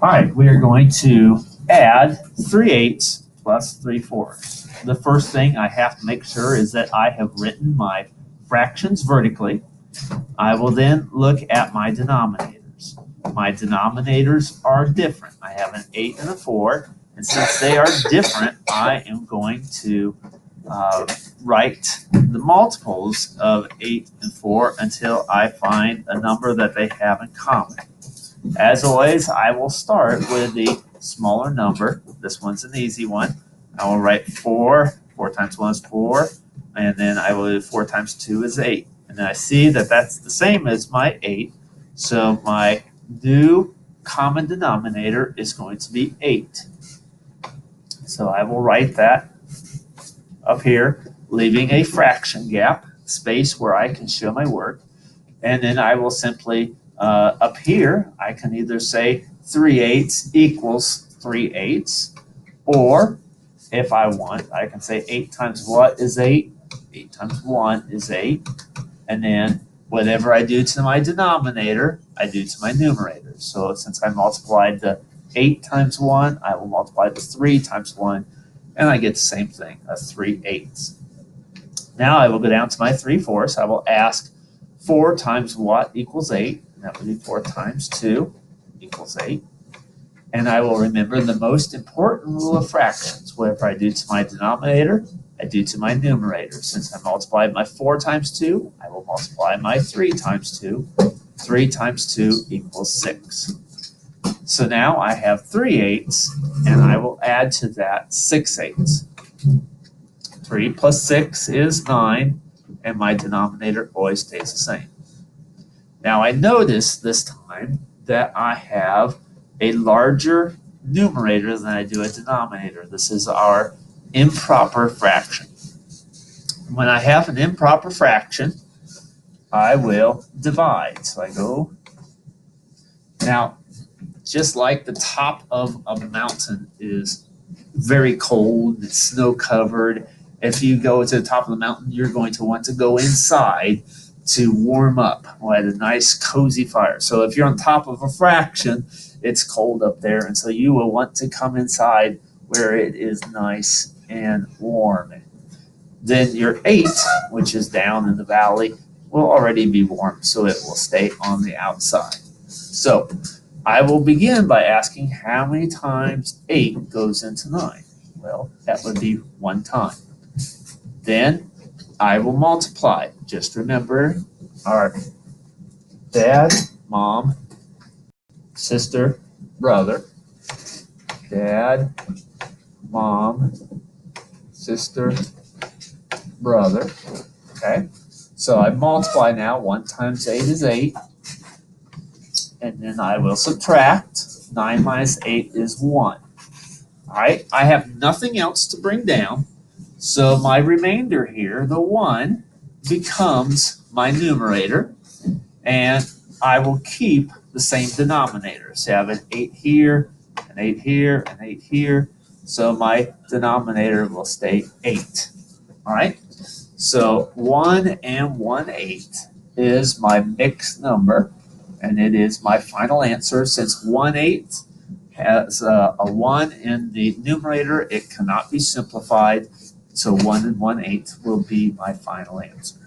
All right, we are going to add 3/8 plus 3/4. The first thing I have to make sure is that I have written my fractions vertically. I will then look at my denominators. My denominators are different. I have an 8 and a 4, and since they are different, I am going to write the multiples of 8 and 4 until I find a number that they have in common. As always, I will start with the smaller number. This one's an easy one. I will write 4. 4 times 1 is 4. And then I will do 4 times 2 is 8. And then I see that that's the same as my 8. So my new common denominator is going to be 8. So I will write that up here, leaving a fraction gap, space where I can show my work. And then I will simply up here, I can either say 3/8 equals 3/8, or if I want, I can say 8 times what is 8? 8 times 1 is 8. And then whatever I do to my denominator, I do to my numerator. So since I multiplied the 8 times 1, I will multiply the 3 times 1, and I get the same thing, a 3/8. Now I will go down to my 3/4. I will ask 4 times what equals 8? That would be 4 times 2 equals 8. And I will remember the most important rule of fractions. Whatever I do to my denominator, I do to my numerator. Since I multiplied my 4 times 2, I will multiply my 3 times 2. 3 times 2 equals 6. So now I have 3/8, and I will add to that 6/8. 3 plus 6 is 9, and my denominator always stays the same. Now I notice this time that I have a larger numerator than I do a denominator. This is our improper fraction. When I have an improper fraction, I will divide. So I go, now just like the top of a mountain is very cold, it's snow covered. If you go to the top of the mountain, you're going to want to go inside to warm up at a nice cozy fire. So if you're on top of a fraction, it's cold up there, and so you will want to come inside where it is nice and warm. Then your 8, which is down in the valley, will already be warm, so it will stay on the outside. So I will begin by asking how many times 8 goes into 9. Well, that would be 1 time. Then I will multiply. Just remember our dad, mom, sister, brother. Dad, mom, sister, brother. Okay? So I multiply now. 1 times 8 is 8. And then I will subtract. 9 minus 8 is 1. All right? I have nothing else to bring down. So my remainder here, the 1, becomes my numerator, and I will keep the same denominator. So I have an 8 here, an 8 here, an 8 here. So my denominator will stay 8. All right? So 1 and 1/8 is my mixed number, and it is my final answer. Since 1/8 has a 1 in the numerator, it cannot be simplified. So 1 and 1/8 will be my final answer.